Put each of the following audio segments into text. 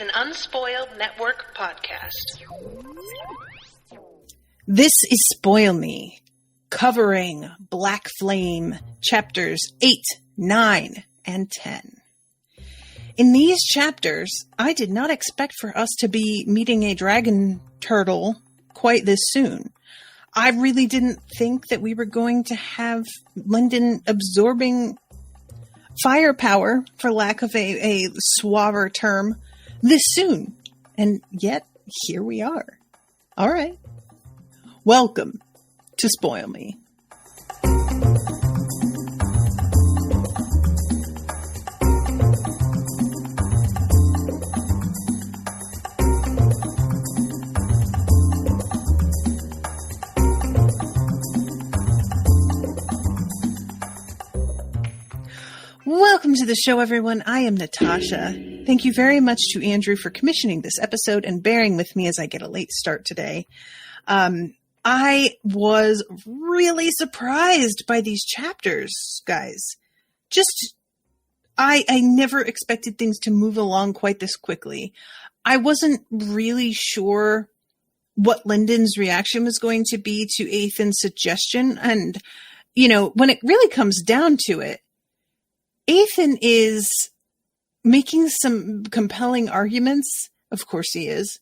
an Unspoiled Network podcast. This is Spoil Me, covering Blackflame Chapters 8, 9, and 10. In these chapters, I did not expect for us to be meeting a dragon turtle quite this soon. I really didn't think that we were going to have Lindon absorbing firepower, for lack of a suaver term, this soon. And yet, here we are. All right. Welcome to Spoil Me. Welcome to the show, everyone. I am Natasha. Thank you very much to Andrew for commissioning this episode and bearing with me as I get a late start today. I was really surprised by these chapters, guys. I never expected things to move along quite this quickly. I wasn't really sure what Lindon's reaction was going to be to Eithan's suggestion. And, when it really comes down to it, Eithan is making some compelling arguments. Of course he is.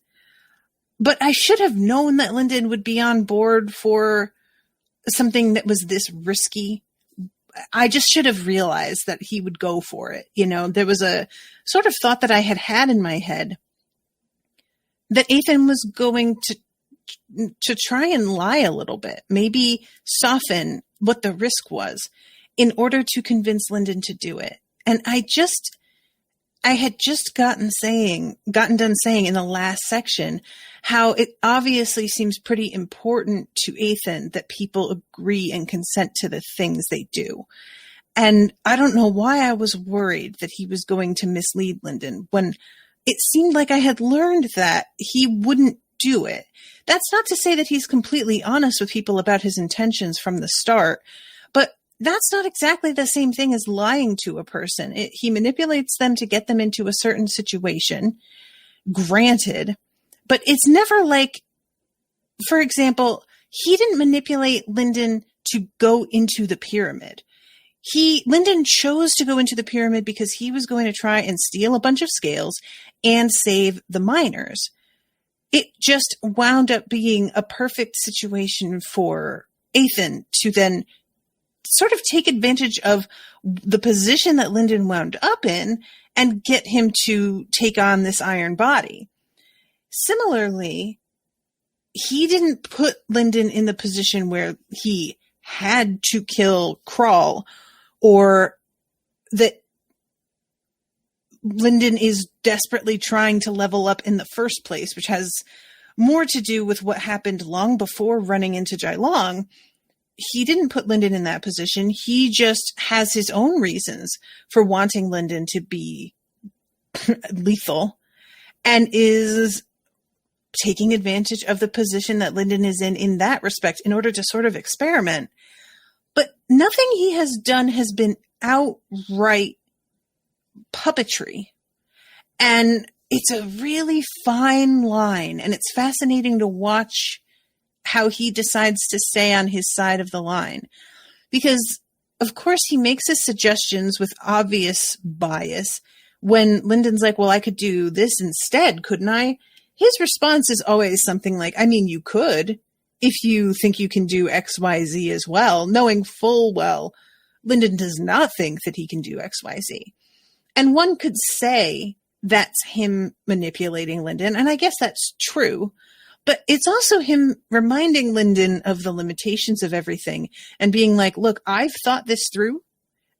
But I should have known that Lindon would be on board for something that was this risky. I just should have realized that he would go for it. There was a sort of thought that I had in my head that Eithan was going to try and lie a little bit, maybe soften what the risk was in order to convince Lindon to do it. And I had just gotten done saying in the last section how it obviously seems pretty important to Eithan that people agree and consent to the things they do. And I don't know why I was worried that he was going to mislead Lindon when it seemed like I had learned that he wouldn't do it. That's not to say that he's completely honest with people about his intentions from the start, but that's not exactly the same thing as lying to a person. He manipulates them to get them into a certain situation, granted, but it's never like, for example, he didn't manipulate Lindon to go into the pyramid. Lindon chose to go into the pyramid because he was going to try and steal a bunch of scales and save the miners. It just wound up being a perfect situation for Eithan to then sort of take advantage of the position that Lindon wound up in and get him to take on this iron body. Similarly, he didn't put Lindon in the position where he had to kill Crawl, or that Lindon is desperately trying to level up in the first place, which has more to do with what happened long before running into Jailong. He didn't put Lindon in that position. He just has his own reasons for wanting Lindon to be lethal and is taking advantage of the position that Lindon is in that respect in order to sort of experiment. But nothing he has done has been outright puppetry. And it's a really fine line, and it's fascinating to watch how he decides to stay on his side of the line. Because, of course, he makes his suggestions with obvious bias. When Lindon's like, well, I could do this instead, couldn't I? His response is always something like, I mean, you could, if you think you can do X, Y, Z as well, knowing full well Lindon does not think that he can do X, Y, Z. And one could say that's him manipulating Lindon, and I guess that's true. But it's also him reminding Lindon of the limitations of everything and being like, look, I've thought this through.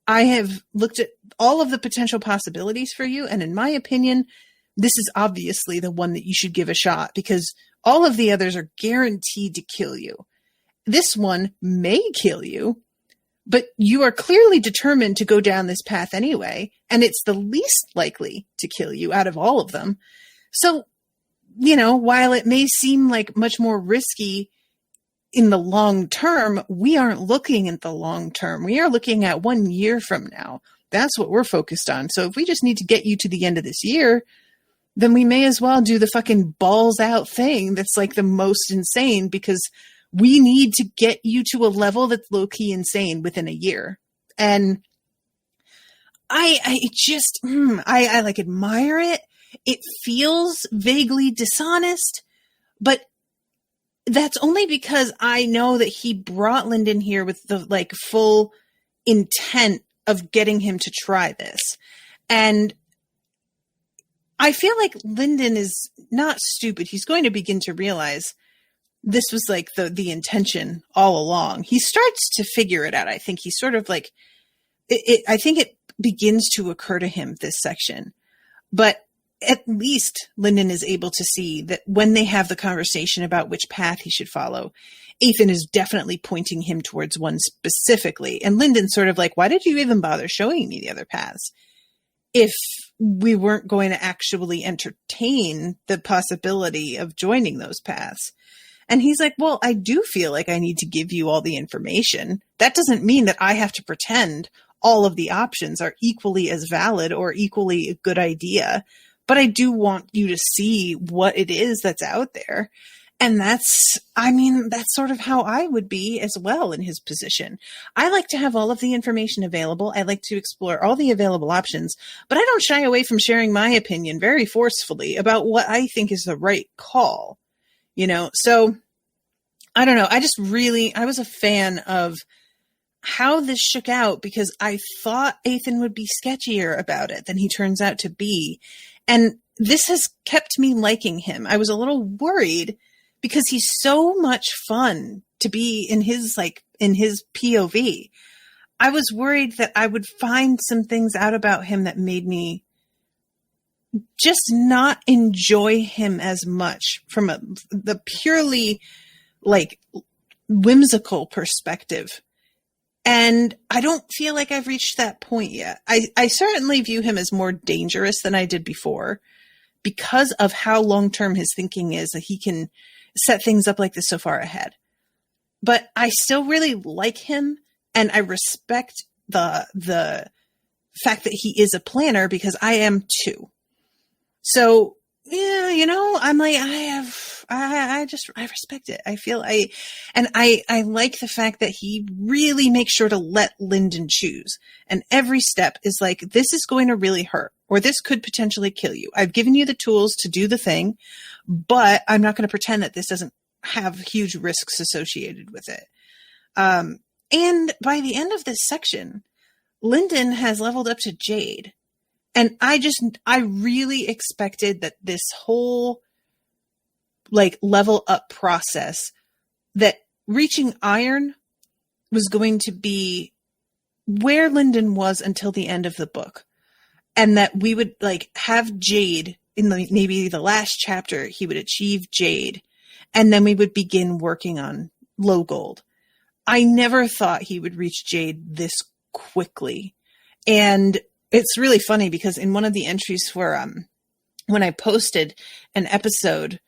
I have looked at all of the potential possibilities for you. And in my opinion, this is obviously the one that you should give a shot because all of the others are guaranteed to kill you. This one may kill you, but you are clearly determined to go down this path anyway. And it's the least likely to kill you out of all of them. So, while it may seem like much more risky in the long term, we aren't looking at the long term. We are looking at 1 year from now. That's what we're focused on. So if we just need to get you to the end of this year, then we may as well do the fucking balls out thing that's like the most insane, because we need to get you to a level that's low-key insane within a year. And I just, I like admire it. It feels vaguely dishonest, but that's only because I know that he brought Lindon here with the like full intent of getting him to try this. And I feel like Lindon is not stupid. He's going to begin to realize this was like the intention all along. He starts to figure it out. I think he's sort of like, I think it begins to occur to him this section, but at least Lindon is able to see that when they have the conversation about which path he should follow, Eithan is definitely pointing him towards one specifically. And Lindon's sort of like, why did you even bother showing me the other paths if we weren't going to actually entertain the possibility of joining those paths? And he's like, well, I do feel like I need to give you all the information. That doesn't mean that I have to pretend all of the options are equally as valid or equally a good idea. But I do want you to see what it is that's out there. And that's sort of how I would be as well in his position. I like to have all of the information available. I like to explore all the available options, but I don't shy away from sharing my opinion very forcefully about what I think is the right call. So I don't know. I was a fan of how this shook out, because I thought Eithan would be sketchier about it than he turns out to be. And this has kept me liking him. I was a little worried because he's so much fun to be in his POV. I was worried that I would find some things out about him that made me just not enjoy him as much from the purely like whimsical perspective. And I don't feel like I've reached that point yet. I certainly view him as more dangerous than I did before because of how long-term his thinking is, that he can set things up like this so far ahead. But I still really like him, and I respect the fact that he is a planner, because I am too. So, yeah, I'm like, I respect it. I like the fact that he really makes sure to let Lindon choose. And every step is like, this is going to really hurt, or this could potentially kill you. I've given you the tools to do the thing, but I'm not going to pretend that this doesn't have huge risks associated with it. And by the end of this section, Lindon has leveled up to Jade. And I really expected that this whole like level up process, that reaching Iron was going to be where Lindon was until the end of the book. And that we would like have Jade in maybe the last chapter, he would achieve Jade. And then we would begin working on Low Gold. I never thought he would reach Jade this quickly. And it's really funny because in one of the entries for when I posted an episode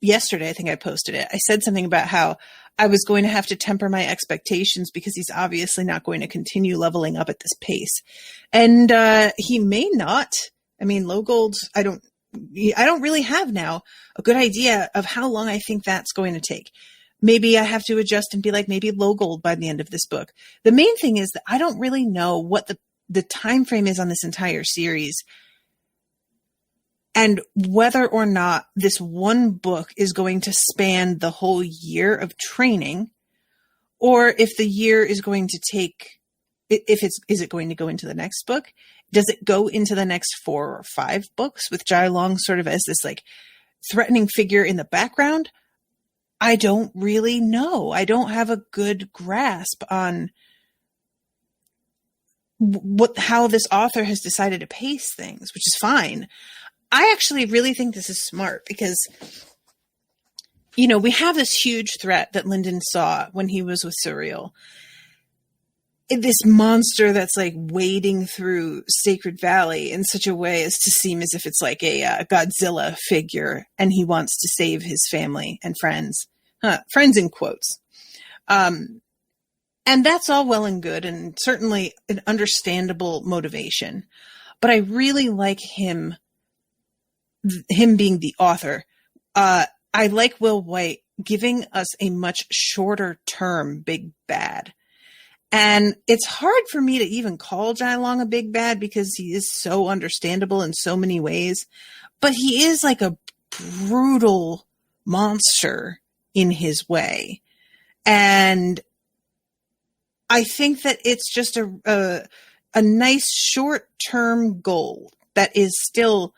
yesterday, I think I posted it, I said something about how I was going to have to temper my expectations because he's obviously not going to continue leveling up at this pace. And he may not. I mean, Low Gold, I don't really have now a good idea of how long I think that's going to take. Maybe I have to adjust and be like, maybe Low Gold by the end of this book. The main thing is that I don't really know what the time frame is on this entire series, and whether or not this one book is going to span the whole year of training, or if the year is going to take, is it going to go into the next book? Does it go into the next 4 or 5 books with Jai Long sort of as this like threatening figure in the background? I don't really know. I don't have a good grasp on how this author has decided to pace things, which is fine. I actually really think this is smart because, we have this huge threat that Lindon saw when he was with Suriel. This monster that's like wading through Sacred Valley in such a way as to seem as if it's like a Godzilla figure, and he wants to save his family and friends. Friends in quotes. And that's all well and good, and certainly an understandable motivation. But I really like him him being the author, I like Will White giving us a much shorter term big bad. And it's hard for me to even call Jai Long a big bad because he is so understandable in so many ways. But he is like a brutal monster in his way. And I think that it's just a nice short-term goal that is still,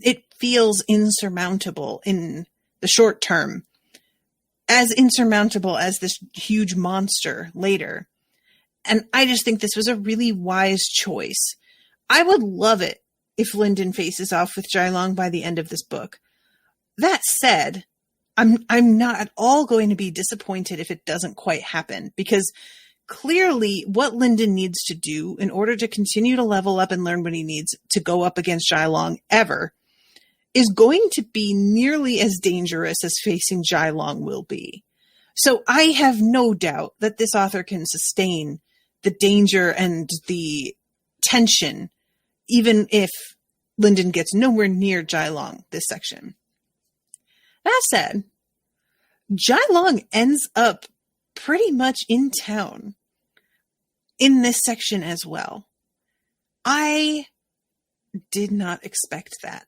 it feels insurmountable in the short term, as insurmountable as this huge monster later. And I just think this was a really wise choice. I would love it if Lindon faces off with Jai Long by the end of this book. That said, I'm not at all going to be disappointed if it doesn't quite happen, because clearly what Lindon needs to do in order to continue to level up and learn what he needs to go up against Jai Long ever is going to be nearly as dangerous as facing Jai Long will be. So I have no doubt that this author can sustain the danger and the tension, even if Lindon gets nowhere near Jai Long this section. That said, Jai Long ends up pretty much in town in this section as well. I did not expect that.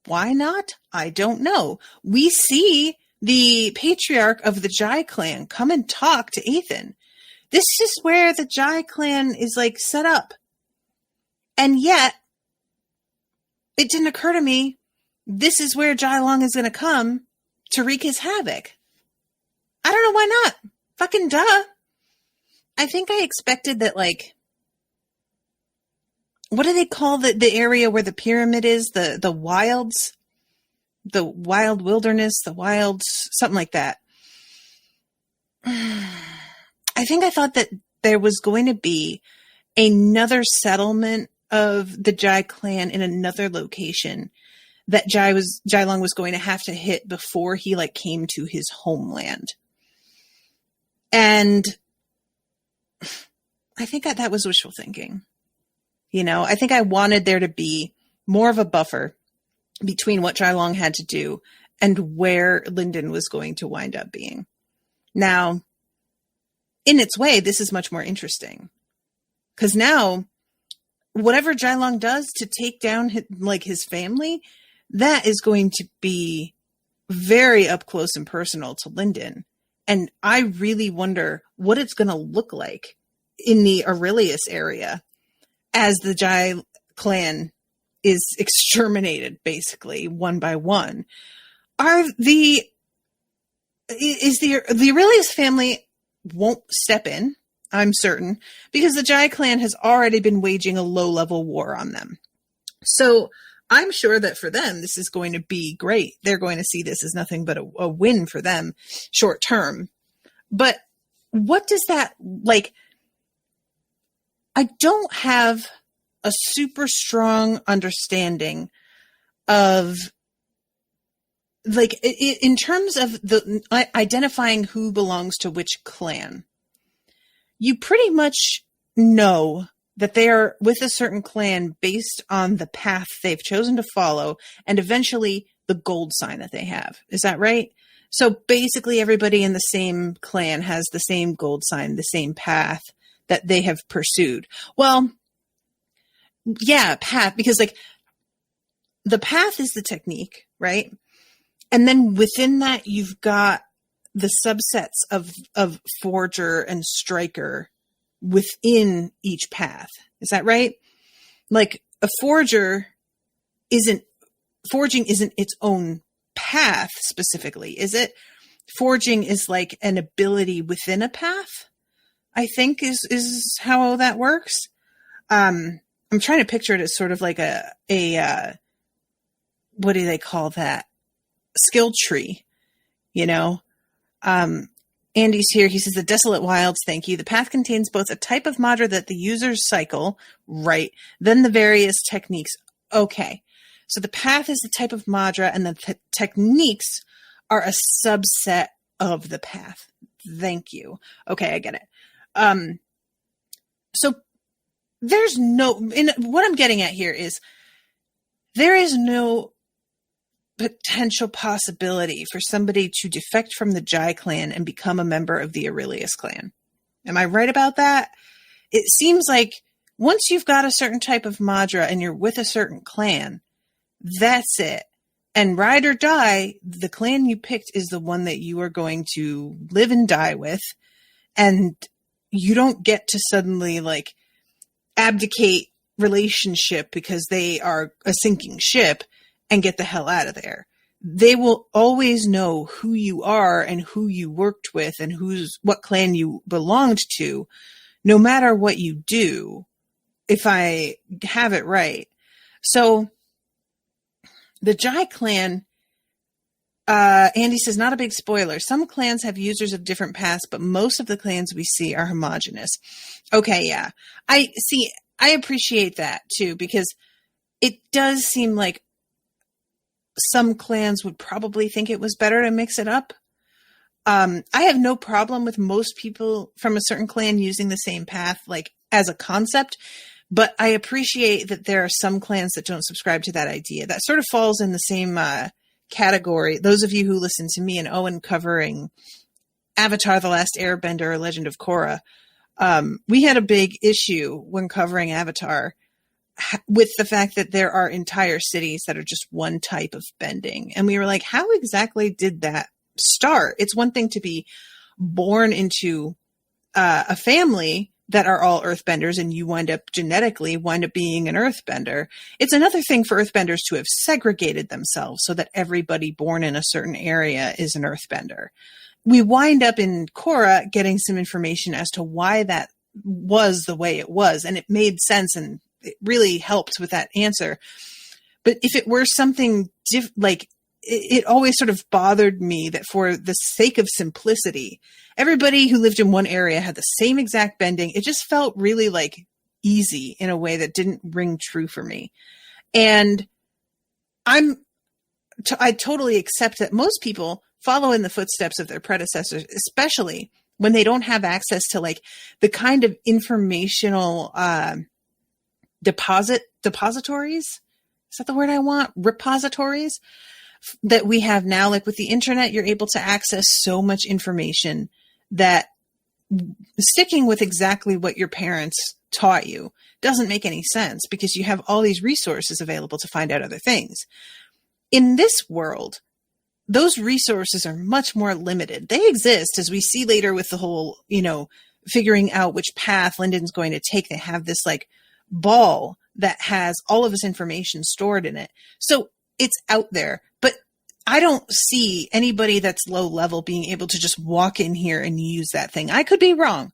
Why not? I don't know. We see the patriarch of the Jai clan come and talk to Eithan. This is where the Jai clan is like set up. And yet, it didn't occur to me, this is where Jai Long is going to come to wreak his havoc. I don't know why not. Fucking duh. I think I expected that, like, what do they call the area where the pyramid is? The wilds? The wild wilderness? The wilds? Something like that. I think I thought that there was going to be another settlement of the Jai clan in another location that Jai Long was going to have to hit before he like came to his homeland. And I think that was wishful thinking. You know, I think I wanted there to be more of a buffer between what Jai Long had to do and where Lindon was going to wind up being. Now, in its way, this is much more interesting. Because now, whatever Jai Long does to take down his family, that is going to be very up close and personal to Lindon. And I really wonder what it's going to look like in the Aurelius area as the Jai clan is exterminated, basically, one by one. Is the Aurelius family won't step in, I'm certain, because the Jai clan has already been waging a low-level war on them. So I'm sure that for them, this is going to be great. They're going to see this as nothing but a win for them short term. But what does that, like, I don't have a super strong understanding of, like, in terms of the identifying who belongs to which clan. You pretty much know that they are with a certain clan based on the path they've chosen to follow and eventually the gold sign that they have. Is that right? So basically everybody in the same clan has the same gold sign, the same path that they have pursued. Well, yeah, path, because like the path is the technique, right? And then within that, you've got the subsets of forger and striker within each path. Is that right? Like a forging isn't its own path specifically, is it? Forging is like an ability within a path, I think is how that works. I'm trying to picture it as sort of like a what do they call that? Skill tree, you know? Andy's here. He says, the Desolate Wilds, thank you. The path contains both a type of madra that the users cycle, right, then the various techniques. Okay. So the path is the type of madra and the techniques are a subset of the path. Thank you. Okay, I get it. So there's what I'm getting at here is there is no potential possibility for somebody to defect from the Jai clan and become a member of the Aurelius clan. Am I right about that? It seems like once you've got a certain type of Madra and you're with a certain clan, that's it. And ride or die, the clan you picked is the one that you are going to live and die with. And you don't get to suddenly like abdicate relationship because they are a sinking ship and get the hell out of there. They will always know who you are and who you worked with and what clan you belonged to, no matter what you do, if I have it right. So the Jai clan, Andy says, not a big spoiler. Some clans have users of different paths, but most of the clans we see are homogenous. Okay, yeah. I appreciate that too, because it does seem like some clans would probably think it was better to mix it up. I have no problem with most people from a certain clan using the same path, like as a concept, but I appreciate that there are some clans that don't subscribe to that idea. That sort of falls in the same category. Those of you who listen to me and Owen covering Avatar: The Last Airbender or Legend of Korra, we had a big issue when covering Avatar with the fact that there are entire cities that are just one type of bending. And we were like, how exactly did that start? It's one thing to be born into a family that are all earthbenders and you genetically wind up being an earthbender. It's another thing for earthbenders to have segregated themselves so that everybody born in a certain area is an earthbender. We wind up in Korra getting some information as to why that was the way it was. And it made sense and it really helped with that answer. But if it were something it always sort of bothered me that for the sake of simplicity, everybody who lived in one area had the same exact bending. It just felt really like easy in a way that didn't ring true for me. And I totally accept that most people follow in the footsteps of their predecessors, especially when they don't have access to like the kind of informational depositories. Is that the word I want? Repositories that we have now. Like with the internet, you're able to access so much information that sticking with exactly what your parents taught you doesn't make any sense because you have all these resources available to find out other things. In this world, those resources are much more limited. They exist, as we see later with the whole, figuring out which path Lindon's going to take. They have this like ball that has all of this information stored in it. So it's out there, but I don't see anybody that's low level being able to just walk in here and use that thing. I could be wrong,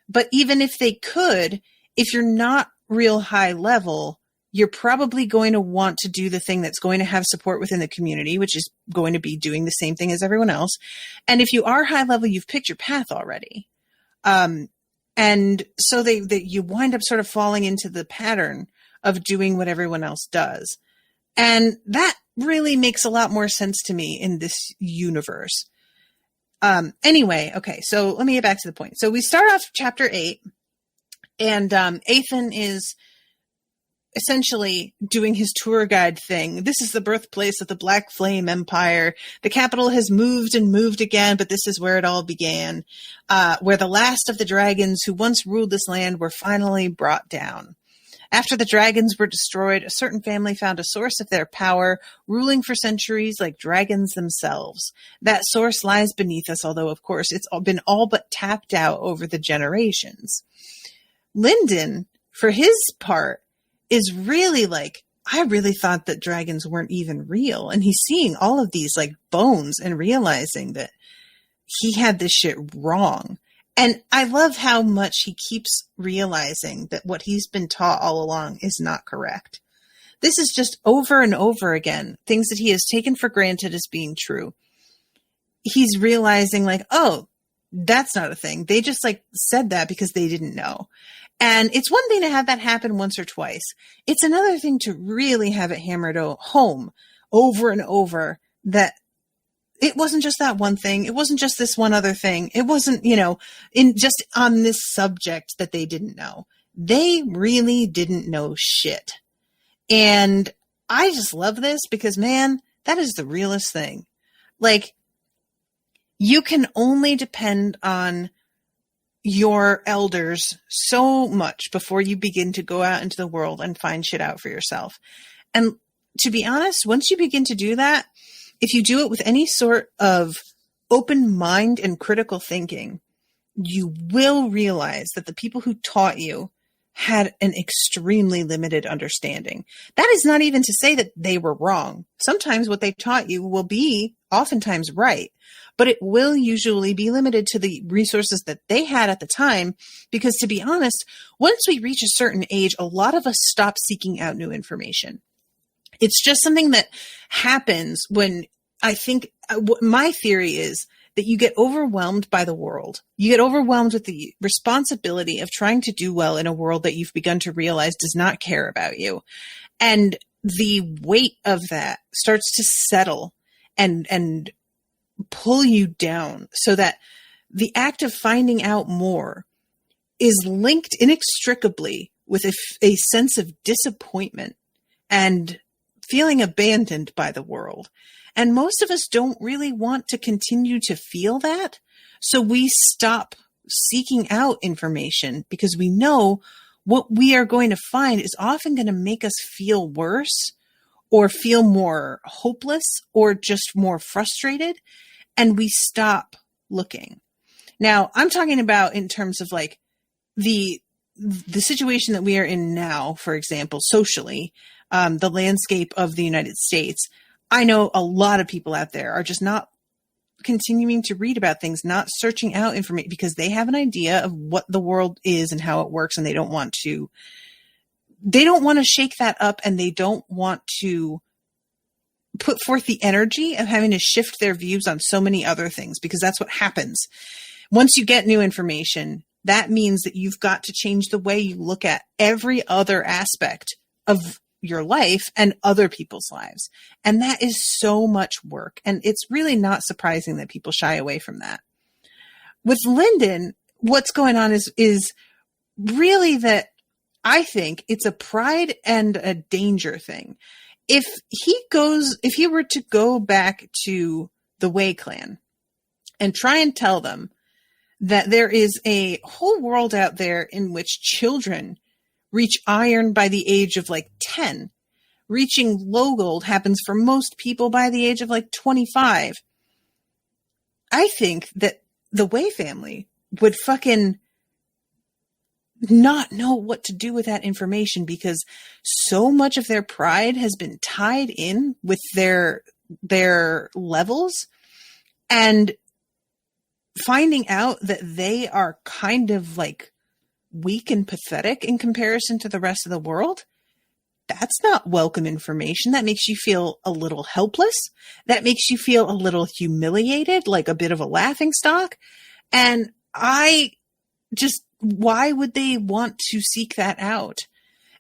but even if they could, if you're not real high level, you're probably going to want to do the thing that's going to have support within the community, which is going to be doing the same thing as everyone else. And if you are high level, you've picked your path already. And so you wind up sort of falling into the pattern of doing what everyone else does. And that really makes a lot more sense to me in this universe. Anyway, okay, so let me get back to the point. So we start off chapter 8, and Eithan is essentially doing his tour guide thing. This is the birthplace of the Blackflame Empire. The capital has moved and moved again, but this is where it all began, where the last of the dragons who once ruled this land were finally brought down. After the dragons were destroyed, a certain family found a source of their power, ruling for centuries like dragons themselves. That source lies beneath us, although, of course, it's been all but tapped out over the generations. Lindon, for his part, is really like, I really thought that dragons weren't even real. And he's seeing all of these like bones and realizing that he had this shit wrong. And I love how much he keeps realizing that what he's been taught all along is not correct. This is just over and over again, things that he has taken for granted as being true. He's realizing like, oh, that's not a thing. They just like said that because they didn't know. And it's one thing to have that happen once or twice. It's another thing to really have it hammered home over and over that it wasn't just that one thing. It wasn't just this one other thing. It wasn't, just on this subject that they didn't know. They really didn't know shit. And I just love this because, man, that is the realest thing. Like, you can only depend on your elders so much before you begin to go out into the world and find shit out for yourself. And to be honest, once you begin to do that, if you do it with any sort of open mind and critical thinking, you will realize that the people who taught you had an extremely limited understanding. That is not even to say that they were wrong. Sometimes what they taught you will be oftentimes right, but it will usually be limited to the resources that they had at the time. Because to be honest, once we reach a certain age, a lot of us stop seeking out new information. It's just something that happens when I think my theory is that you get overwhelmed by the world. You get overwhelmed with the responsibility of trying to do well in a world that you've begun to realize does not care about you. And the weight of that starts to settle and pull you down, so that the act of finding out more is linked inextricably with a sense of disappointment and feeling abandoned by the world. And most of us don't really want to continue to feel that. So we stop seeking out information because we know what we are going to find is often going to make us feel worse or feel more hopeless or just more frustrated. And we stop looking. Now, I'm talking about in terms of like the situation that we are in now, for example, socially, the landscape of the United States. I know a lot of people out there are just not continuing to read about things, not searching out information because they have an idea of what the world is and how it works. And they don't want to shake that up, and they don't want to put forth the energy of having to shift their views on so many other things, because that's what happens. Once you get new information, that means that you've got to change the way you look at every other aspect of your life and other people's lives. And that is so much work. And it's really not surprising that people shy away from that. With Lindon, what's going on is really that I think it's a pride and a danger thing. If he were to go back to the Way clan and try and tell them that there is a whole world out there in which children reach iron by the age of like 10. Reaching low gold happens for most people by the age of like 25. I think that the Way family would fucking not know what to do with that information, because so much of their pride has been tied in with their levels, and finding out that they are kind of like weak and pathetic in comparison to the rest of the world, that's not welcome information. That makes you feel a little helpless. That makes you feel a little humiliated, like a bit of a laughingstock. And why would they want to seek that out?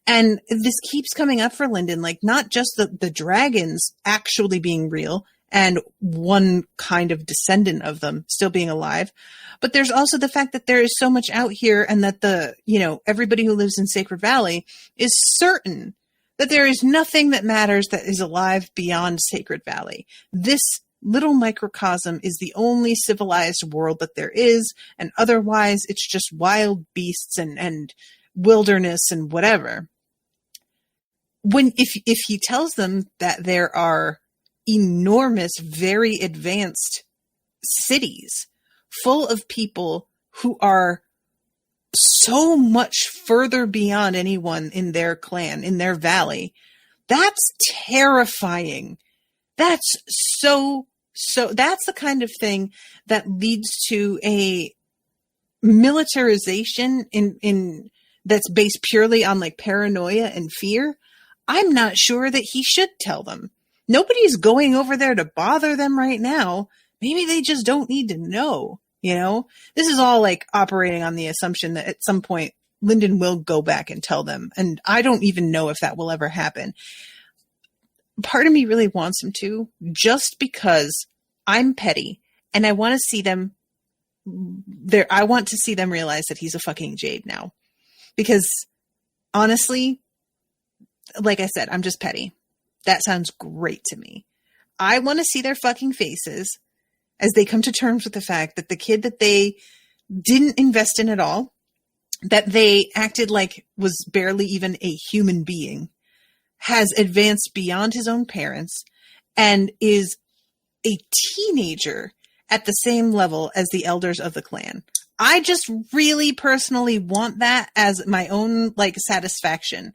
And this keeps coming up for Lindon, like not just the dragons actually being real and one kind of descendant of them still being alive, but there's also the fact that there is so much out here, and that everybody who lives in Sacred Valley is certain that there is nothing that matters that is alive beyond Sacred Valley. This little microcosm is the only civilized world that there is, and otherwise it's just wild beasts and wilderness and whatever. If he tells them that there are enormous, very advanced cities full of people who are so much further beyond anyone in their clan, in their valley, that's terrifying. That's so that's the kind of thing that leads to a militarization in that's based purely on like paranoia and fear. I'm not sure that he should tell them. Nobody's going over there to bother them right now. Maybe they just don't need to know, This is all like operating on the assumption that at some point Lindon will go back and tell them. And I don't even know if that will ever happen. Part of me really wants him to, just because I'm petty and I want to see them there. I want to see them realize that he's a fucking Jade now, because honestly, like I said, I'm just petty. That sounds great to me. I want to see their fucking faces as they come to terms with the fact that the kid that they didn't invest in at all, that they acted like was barely even a human being, has advanced beyond his own parents and is a teenager at the same level as the elders of the clan. I just really personally want that as my own like satisfaction.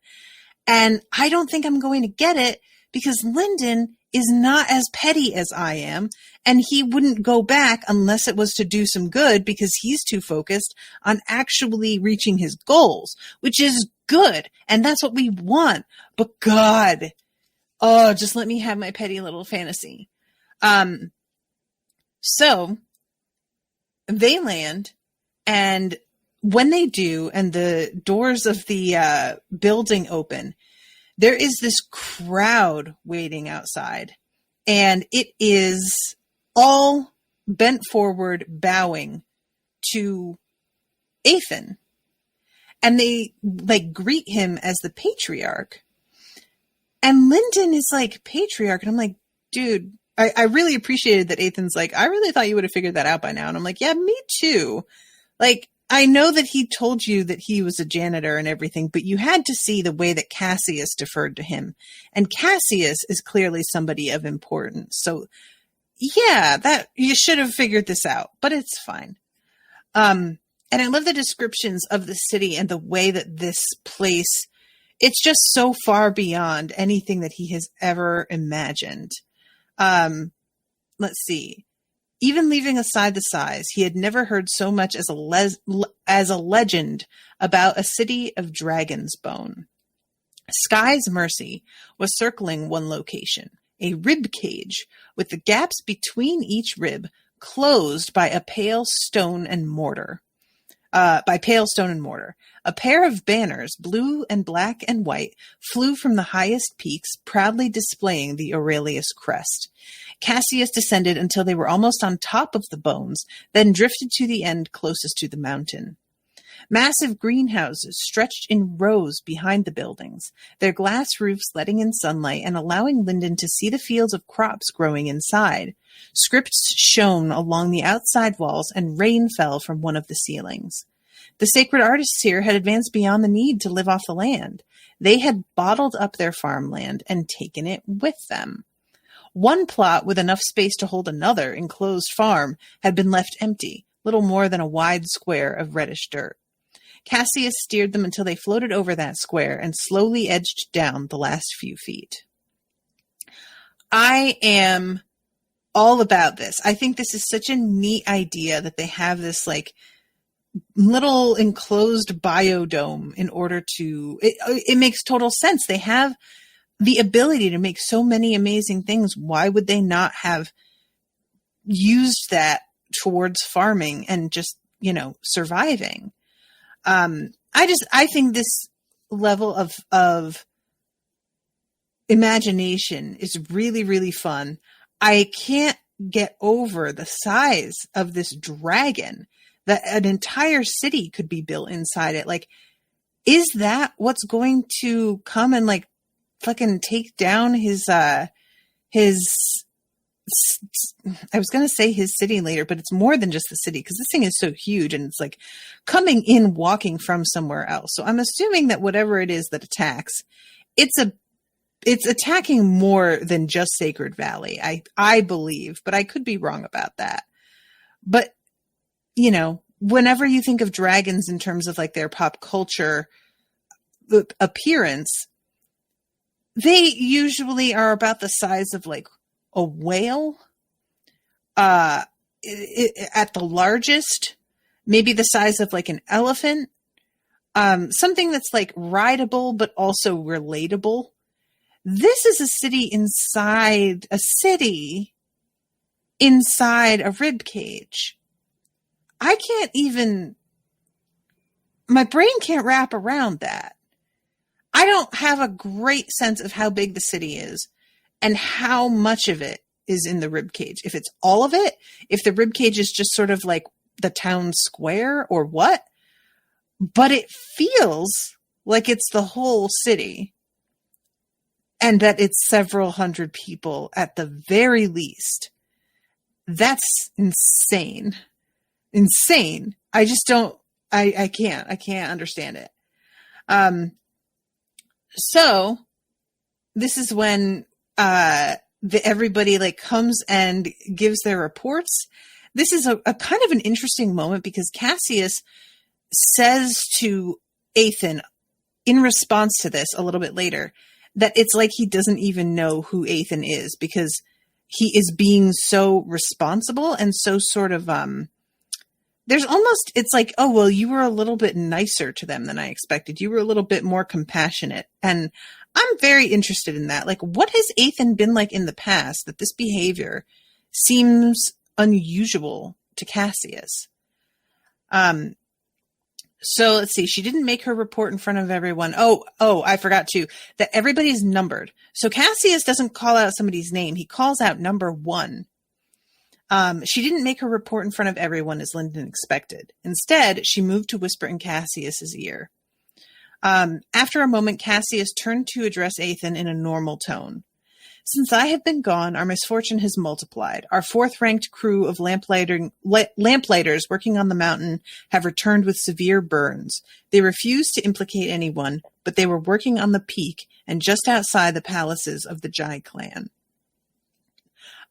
And I don't think I'm going to get it because Lindon is not as petty as I am, and he wouldn't go back unless it was to do some good because he's too focused on actually reaching his goals, which is good, and that's what we want. But God, just let me have my petty little fantasy. So they land, and when they do, and the doors of the building open, there is this crowd waiting outside, and it is all bent forward, bowing to Eithan. And they like greet him as the patriarch. And Lindon is like, patriarch? And I'm like, dude, I really appreciated that Eithan's like, I really thought you would have figured that out by now. And I'm like, yeah, me too. Like, I know that he told you that he was a janitor and everything, but you had to see the way that Cassius deferred to him. And Cassius is clearly somebody of importance. So yeah, that you should have figured this out, but it's fine. And I love the descriptions of the city and the way that this place, it's just so far beyond anything that he has ever imagined. Let's see. Even leaving aside the size, he had never heard so much as a legend about a city of dragon's bone. Sky's Mercy was circling one location, a rib cage with the gaps between each rib closed by pale stone and mortar. A pair of banners, blue and black and white, flew from the highest peaks, proudly displaying the Aurelius crest. Cassius descended until they were almost on top of the bones, then drifted to the end closest to the mountain. Massive greenhouses stretched in rows behind the buildings, their glass roofs letting in sunlight and allowing Lindon to see the fields of crops growing inside. Scripts shone along the outside walls, and rain fell from one of the ceilings. The sacred artists here had advanced beyond the need to live off the land. They had bottled up their farmland and taken it with them. One plot with enough space to hold another enclosed farm had been left empty, little more than a wide square of reddish dirt. Cassius steered them until they floated over that square and slowly edged down the last few feet. I am all about this. I think this is such a neat idea that they have this like little enclosed biodome in order to, it makes total sense. They have the ability to make so many amazing things. Why would they not have used that towards farming and just, surviving? I think this level of imagination is really, really fun. I can't get over the size of this dragon that an entire city could be built inside it. Like, is that what's going to come and like fucking take down his I was going to say his city later, but it's more than just the city because this thing is so huge and it's like coming in, walking from somewhere else. So I'm assuming that whatever it is that attacks, it's attacking more than just Sacred Valley. I believe, but I could be wrong about that. But, whenever you think of dragons in terms of like their pop culture appearance, they usually are about the size of like a whale, at the largest, maybe the size of like an elephant, something that's like rideable, but also relatable. This is a city inside a rib cage. My brain can't wrap around that. I don't have a great sense of how big the city is and how much of it is in the rib cage. If it's all of it, if the rib cage is just sort of like the town square or what, but it feels like it's the whole city. and that it's several hundred people at the very least. That's insane. Insane. I just don't, I can't understand it. So this is when, everybody like comes and gives their reports. This is a kind of an interesting moment because Cassius says to Eithan in response to this a little bit later that it's like he doesn't even know who Eithan is because he is being so responsible and so sort of, there's almost, it's like, oh, well, you were a little bit nicer to them than I expected. You were a little bit more compassionate. And I'm very interested in that. Like, what has Eithan been like in the past that this behavior seems unusual to Cassius? So let's see. She didn't make her report in front of everyone. Oh, I forgot too, that everybody's numbered. So Cassius doesn't call out somebody's name. He calls out number 1. She didn't make her report in front of everyone as Lindon expected. Instead, she moved to whisper in Cassius's ear. After a moment, Cassius turned to address Eithan in a normal tone. Since I have been gone, our misfortune has multiplied. Our 4th-ranked crew of lamplighters working on the mountain have returned with severe burns. They refused to implicate anyone, but they were working on the peak and just outside the palaces of the Jade clan.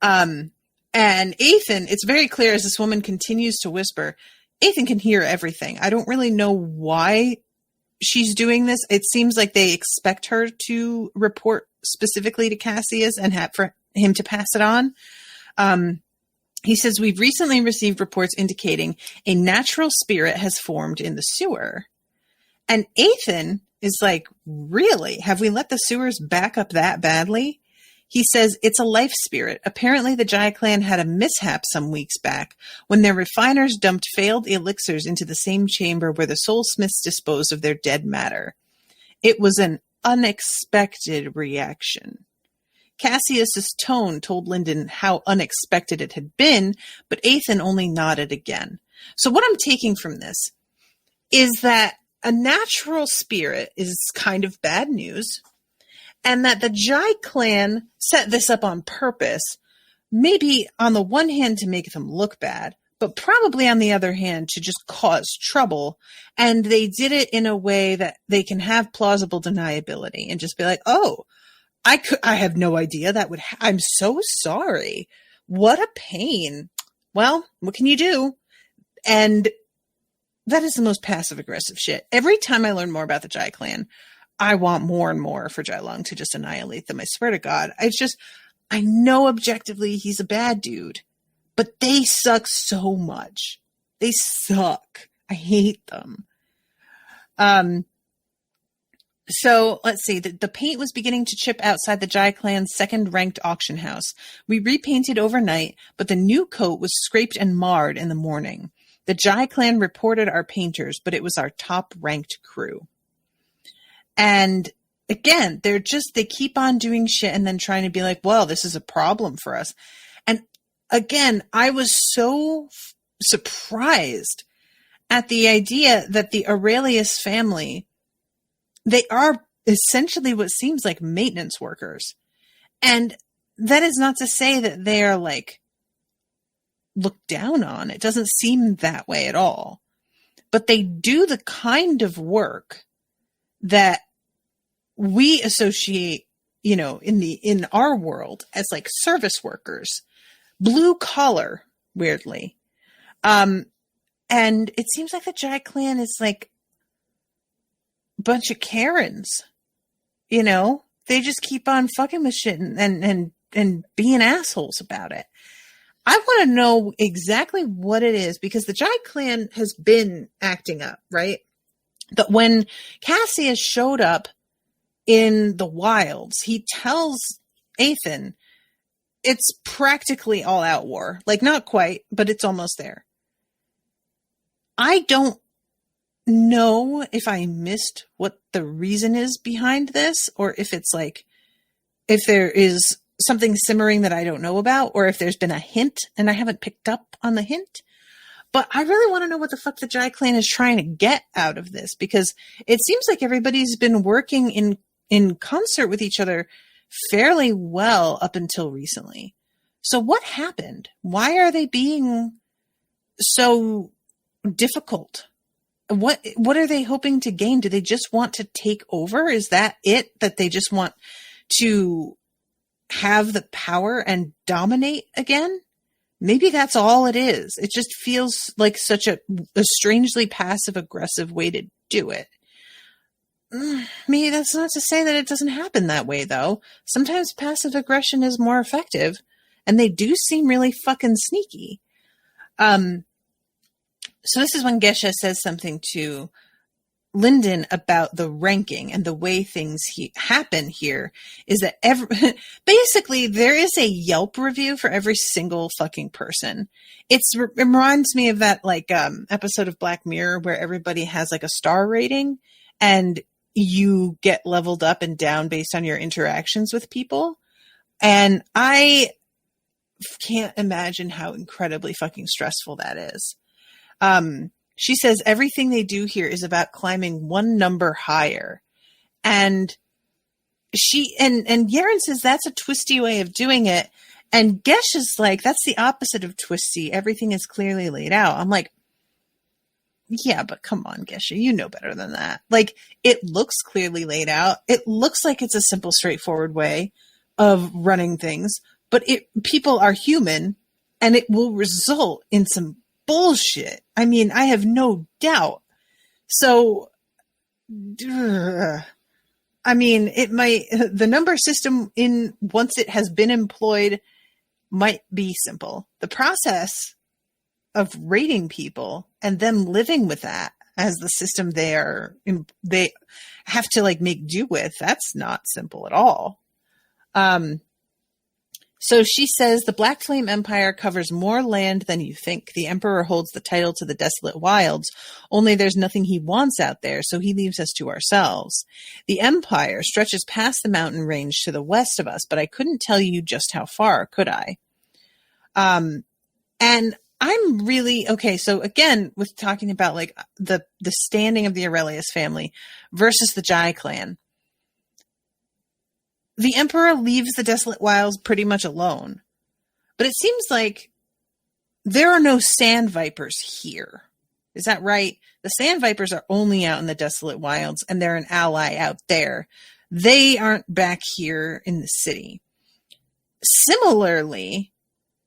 And Eithan, it's very clear as this woman continues to whisper, Eithan can hear everything. I don't really know why she's doing this. It seems like they expect her to report specifically to Cassius and for him to pass it on. He says, we've recently received reports indicating a natural spirit has formed in the sewer. And Eithan is like, really? Have we let the sewers back up that badly? He says, it's a life spirit. Apparently the Jade clan had a mishap some weeks back when their refiners dumped failed elixirs into the same chamber where the soulsmiths disposed of their dead matter. It was an unexpected reaction. Cassius's tone told Lindon how unexpected it had been, but Eithan only nodded again. So what I'm taking from this is that a natural spirit is kind of bad news, and that the Jade clan set this up on purpose, maybe on the one hand to make them look bad, but probably on the other hand to just cause trouble. And they did it in a way that they can have plausible deniability and just be like, oh, I have no idea that would, I'm so sorry. What a pain. Well, what can you do? And that is the most passive aggressive shit. Every time I learn more about the Jade clan, I want more and more for Jailong to just annihilate them. I swear to God. I know objectively he's a bad dude, but they suck so much. They suck. I hate them. So let's see. The paint was beginning to chip outside the Jade clan's 2nd-ranked auction house. We repainted overnight, but the new coat was scraped and marred in the morning. The Jade clan reported our painters, but it was our top-ranked crew. And again, they keep on doing shit and then trying to be like, well, this is a problem for us. And again, I was so surprised at the idea that the Aurelius family, they are essentially what seems like maintenance workers. And that is not to say that they are like looked down on. It doesn't seem that way at all. But they do the kind of work that we associate, in our world as like service workers, blue collar, weirdly. And it seems like the Jade clan is like a bunch of Karens, they just keep on fucking with shit and being assholes about it. I want to know exactly what it is because the Jade clan has been acting up, right? But when Cassius showed up in the wilds, he tells Eithan it's practically all out war. Like, not quite, but it's almost there. I don't know if I missed what the reason is behind this, or if it's like, if there is something simmering that I don't know about, or if there's been a hint and I haven't picked up on the hint. But I really want to know what the fuck the Jade clan is trying to get out of this, because it seems like everybody's been working in concert with each other fairly well up until recently. So what happened? Why are they being so difficult? What are they hoping to gain? Do they just want to take over? Is that it? That they just want to have the power and dominate again? Maybe that's all it is. It just feels like such a strangely passive aggressive way to do it. Maybe that's not to say that it doesn't happen that way, though. Sometimes passive aggression is more effective, and they do seem really fucking sneaky. So this is when Geshe says something to Lindon about the ranking and the way things happen here is that basically there is a Yelp review for every single fucking person. It reminds me of that episode of Black Mirror where everybody has like a star rating and you get leveled up and down based on your interactions with people. And I can't imagine how incredibly fucking stressful that is. She says everything they do here is about climbing one number higher. And Yaren says that's a twisty way of doing it. And Gesh is like, that's the opposite of twisty. Everything is clearly laid out. I'm like, yeah, but come on, Geshe, you know better than that. Like, it looks clearly laid out. It looks like it's a simple, straightforward way of running things, but people are human and it will result in some bullshit. I mean, I have no doubt. So, I mean, the number system once it has been employed might be simple. The process of rating people and them living with that as the system they have to make do with, that's not simple at all. So she says the Blackflame Empire covers more land than you think. The Emperor holds the title to the Desolate Wilds, only there's nothing he wants out there, so he leaves us to ourselves. The Empire stretches past the mountain range to the west of us, but I couldn't tell you just how far, could I? And I'm really, okay, so again, with talking about the standing of the Aurelius family versus the Jai clan. The Emperor leaves the Desolate Wilds pretty much alone. But it seems like there are no sand vipers here. Is that right? The sand vipers are only out in the Desolate Wilds, and they're an ally out there. They aren't back here in the city. Similarly,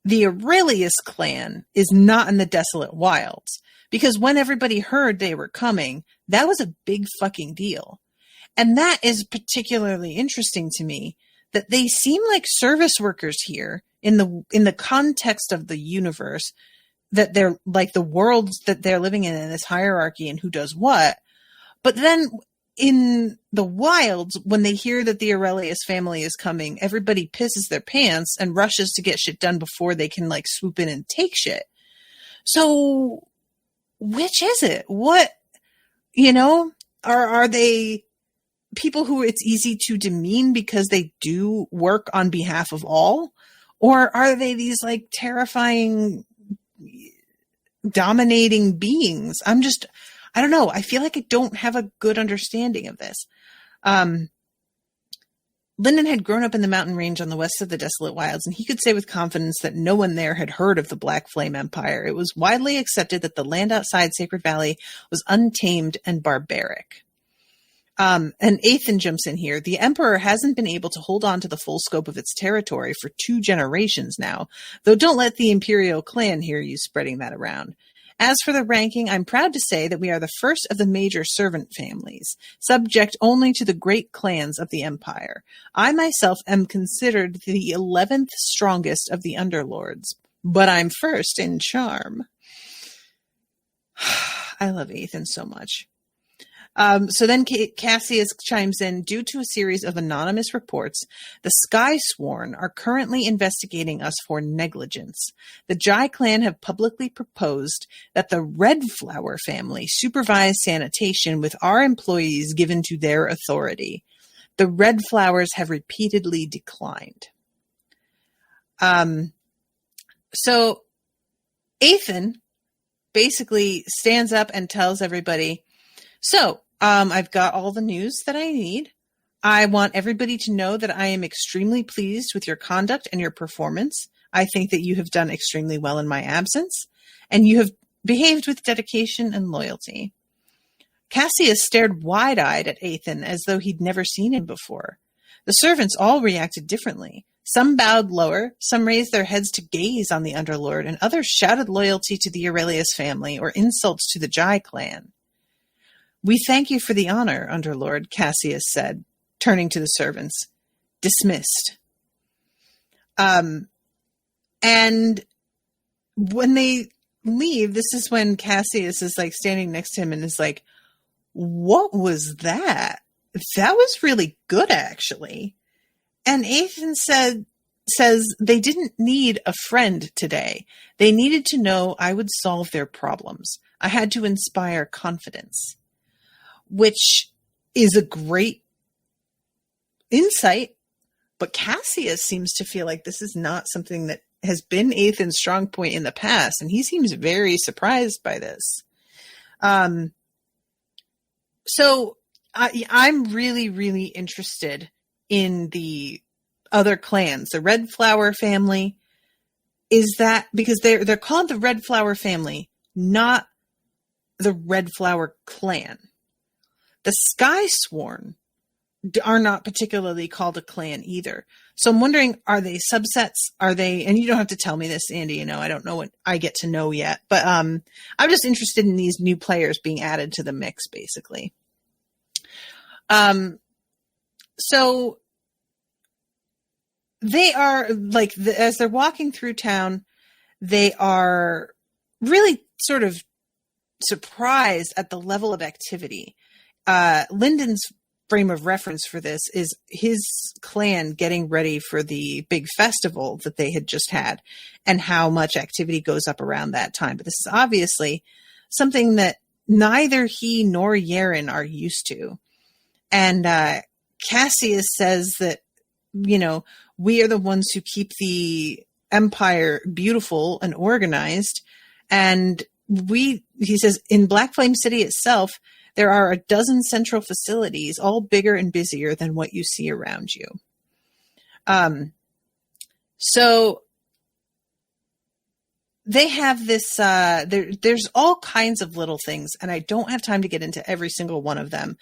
the Aurelius clan is not in the Desolate Wilds, because when everybody heard they were coming, that was a big fucking deal. And that is particularly interesting to me, that they seem like service workers here in the context of the universe, that they're like the worlds that they're living in this hierarchy and who does what. But then in the wilds, when they hear that the Aurelius family is coming, everybody pisses their pants and rushes to get shit done before they can swoop in and take shit. So which is it? What, are they people who it's easy to demean because they do work on behalf of all? Or are they these terrifying, dominating beings? I don't know. I feel like I don't have a good understanding of this. Lindon had grown up in the mountain range on the west of the Desolate Wilds, and he could say with confidence that no one there had heard of the Blackflame Empire. It was widely accepted that the land outside Sacred Valley was untamed and barbaric. And Eithan jumps in here. The Emperor hasn't been able to hold on to the full scope of its territory for 2 generations now, though don't let the Imperial clan hear you spreading that around. As for the ranking, I'm proud to say that we are the first of the major servant families, subject only to the great clans of the Empire. I myself am considered the 11th strongest of the Underlords, but I'm first in charm. I love Eithan so much. So then Cassius chimes in, due to a series of anonymous reports, the Skysworn are currently investigating us for negligence. The Jai clan have publicly proposed that the Red Flower family supervise sanitation with our employees given to their authority. The Red Flowers have repeatedly declined. So Eithan basically stands up and tells everybody, so, I've got all the news that I need. I want everybody to know that I am extremely pleased with your conduct and your performance. I think that you have done extremely well in my absence, and you have behaved with dedication and loyalty. Cassius stared wide-eyed at Eithan as though he'd never seen him before. The servants all reacted differently. Some bowed lower, some raised their heads to gaze on the Underlord, and others shouted loyalty to the Aurelius family or insults to the Jai clan. "We thank you for the honor, Underlord," Cassius said, turning to the servants. "Dismissed." And when they leave, this is when Cassius is like standing next to him and is like, "What was that? That was really good, actually." And Eithan says they didn't need a friend today. They needed to know I would solve their problems. I had to inspire confidence, which is a great insight. But Cassius seems to feel like this is not something that has been Eithan's strong point in the past, and he seems very surprised by this. So I'm really, really interested in the other clans. The Red Flower family, is that because they're called the Red Flower family, not the Red Flower clan. The Sky Sworn are not particularly called a clan either. So I'm wondering, are they subsets? Are they, and you don't have to tell me this, Andy, I don't know what I get to know yet, but I'm just interested in these new players being added to the mix, basically. So they are like, as they're walking through town, they are really sort of surprised at the level of activity. Lindon's frame of reference for this is his clan getting ready for the big festival that they had just had and how much activity goes up around that time. But this is obviously something that neither he nor Yaren are used to. And Cassius says that, we are the ones who keep the empire beautiful and organized. And he says, in Blackflame City itself, there are a dozen central facilities, all bigger and busier than what you see around you. So they have this, there's all kinds of little things, and I don't have time to get into every single one of them.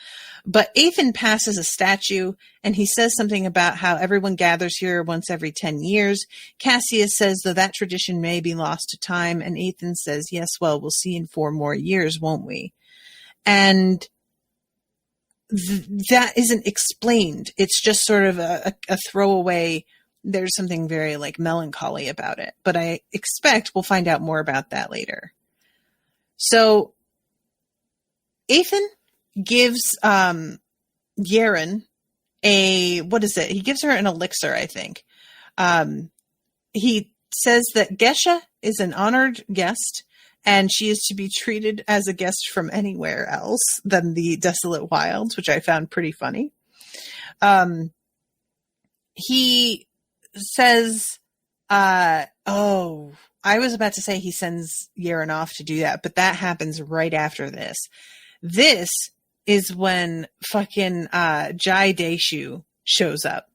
But Eithan passes a statue, and he says something about how everyone gathers here once every 10 years. Cassius says, though that tradition may be lost to time, and Eithan says, yes, well, we'll see in 4 more years, won't we? And that isn't explained. It's just sort of a throwaway. There's something very like melancholy about it, but I expect we'll find out more about that later. So Eithan gives Yaren what is it? He gives her an elixir, I think. He says that Gesha is an honored guest, and she is to be treated as a guest from anywhere else than the Desolate Wilds, which I found pretty funny. He says, I was about to say he sends Yaren off to do that, but that happens right after this. This is when fucking Jai Daishu shows up.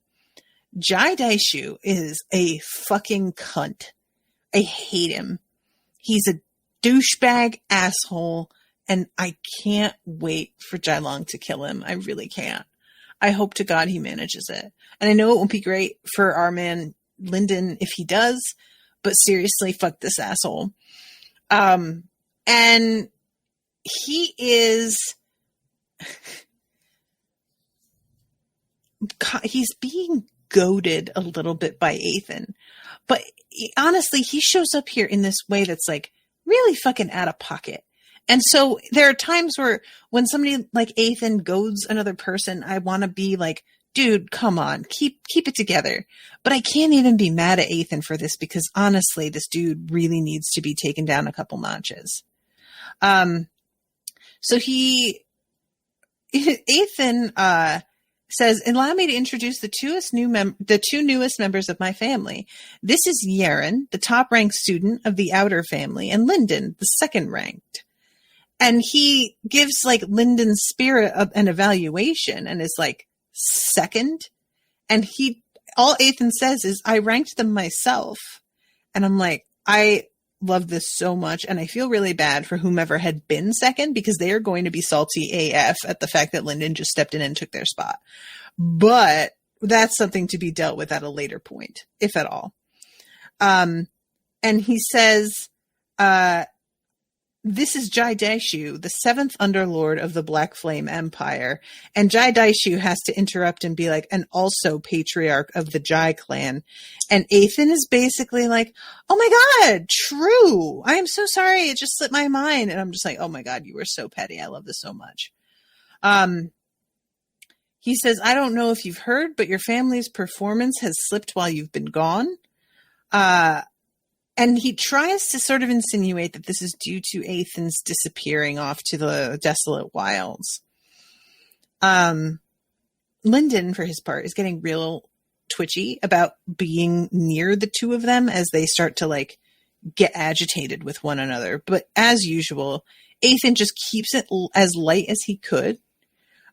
Jai Daishu is a fucking cunt. I hate him. He's a douchebag asshole, and I can't wait for Jailong to kill him. I really can't. I hope to God he manages it. And I know it won't be great for our man Lindon if he does, but seriously, fuck this asshole. And he is... he's being goaded a little bit by Eithan. But honestly, he shows up here in this way that's like really fucking out of pocket. And so there are times where when somebody like Eithan goads another person, I want to be like, dude, come on, keep it together. But I can't even be mad at Eithan for this because honestly, this dude really needs to be taken down a couple notches. So Eithan says, allow me to introduce the two newest members of my family. This is Yaren, the top-ranked student of the Outer family, and Lindon, the second-ranked. And he gives like Lindon's spirit an evaluation and is like, second. And all Eithan says is, I ranked them myself. And I'm like, I love this so much. And I feel really bad for whomever had been second, because they are going to be salty AF at the fact that Lindon just stepped in and took their spot. But that's something to be dealt with at a later point, if at all. And he says, this is Jai Daishu, the 7th Underlord of the Blackflame Empire. And Jai Daishu has to interrupt and be like, and also Patriarch of the Jai clan. And Eithan is basically like, oh my God, true. I am so sorry. It just slipped my mind. And I'm just like, oh my God, you were so petty. I love this so much. He says, I don't know if you've heard, but your family's performance has slipped while you've been gone. And he tries to sort of insinuate that this is due to Eithan's disappearing off to the Desolate Wilds. Lindon, for his part, is getting real twitchy about being near the two of them as they start to like get agitated with one another. But as usual, Eithan just keeps it as light as he could.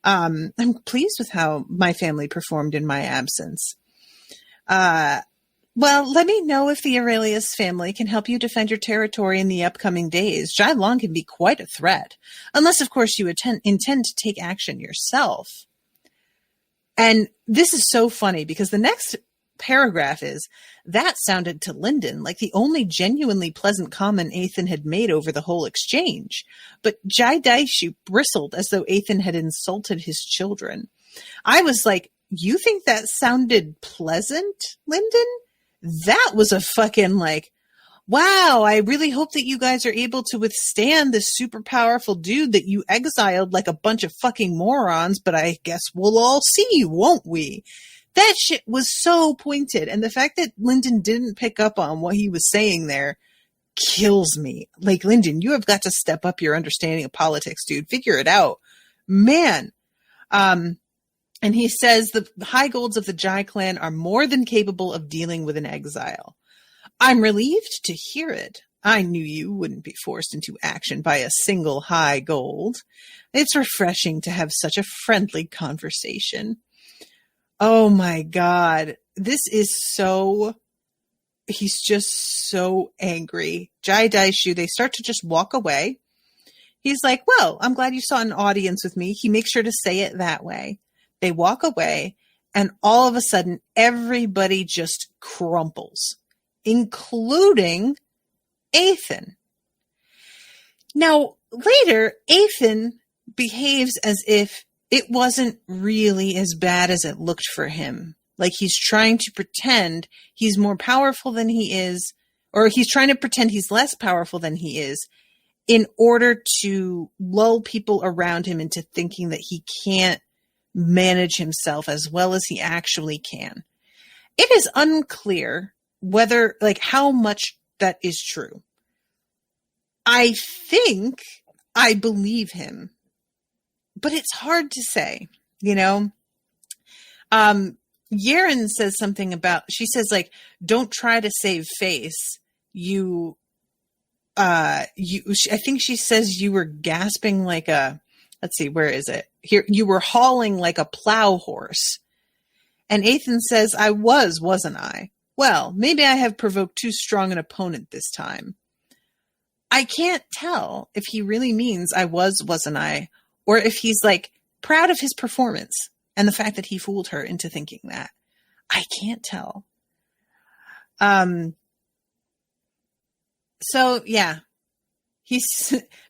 I'm pleased with how my family performed in my absence. Well, let me know if the Aurelius family can help you defend your territory in the upcoming days. Jai Long can be quite a threat. Unless, of course, you intend to take action yourself. And this is so funny because the next paragraph is, that sounded to Lindon like the only genuinely pleasant comment Eithan had made over the whole exchange. But Jai Daishu bristled as though Eithan had insulted his children. I was like, you think that sounded pleasant, Lindon? That was a fucking like, wow, I really hope that you guys are able to withstand this super powerful dude that you exiled like a bunch of fucking morons, but I guess we'll all see, won't we? That shit was so pointed. And the fact that Lindon didn't pick up on what he was saying there kills me. Like, Lindon, you have got to step up your understanding of politics, dude. Figure it out. Man. And he says the high golds of the Jai clan are more than capable of dealing with an exile. I'm relieved to hear it. I knew you wouldn't be forced into action by a single high gold. It's refreshing to have such a friendly conversation. Oh my God. This is so, he's just so angry. Jai Daishu, they start to just walk away. He's like, well, I'm glad you saw an audience with me. He makes sure to say it that way. They walk away, and all of a sudden, everybody just crumples, including Eithan. Now, later, Eithan behaves as if it wasn't really as bad as it looked for him. Like he's trying to pretend he's more powerful than he is, or he's trying to pretend he's less powerful than he is in order to lull people around him into thinking that he can't manage himself as well as he actually can. It is unclear whether, like, how much that is true. I think I believe him, but it's hard to say, you know? Yaren says something about, she says, like, don't try to save face. I think she says you were gasping like a, let's see, where is it? Here, you were hauling like a plow horse. And Eithan says, I wasn't I? Well, maybe I have provoked too strong an opponent this time. I can't tell if he really means I wasn't I, or if he's like proud of his performance and the fact that he fooled her into thinking that. I can't tell. So yeah.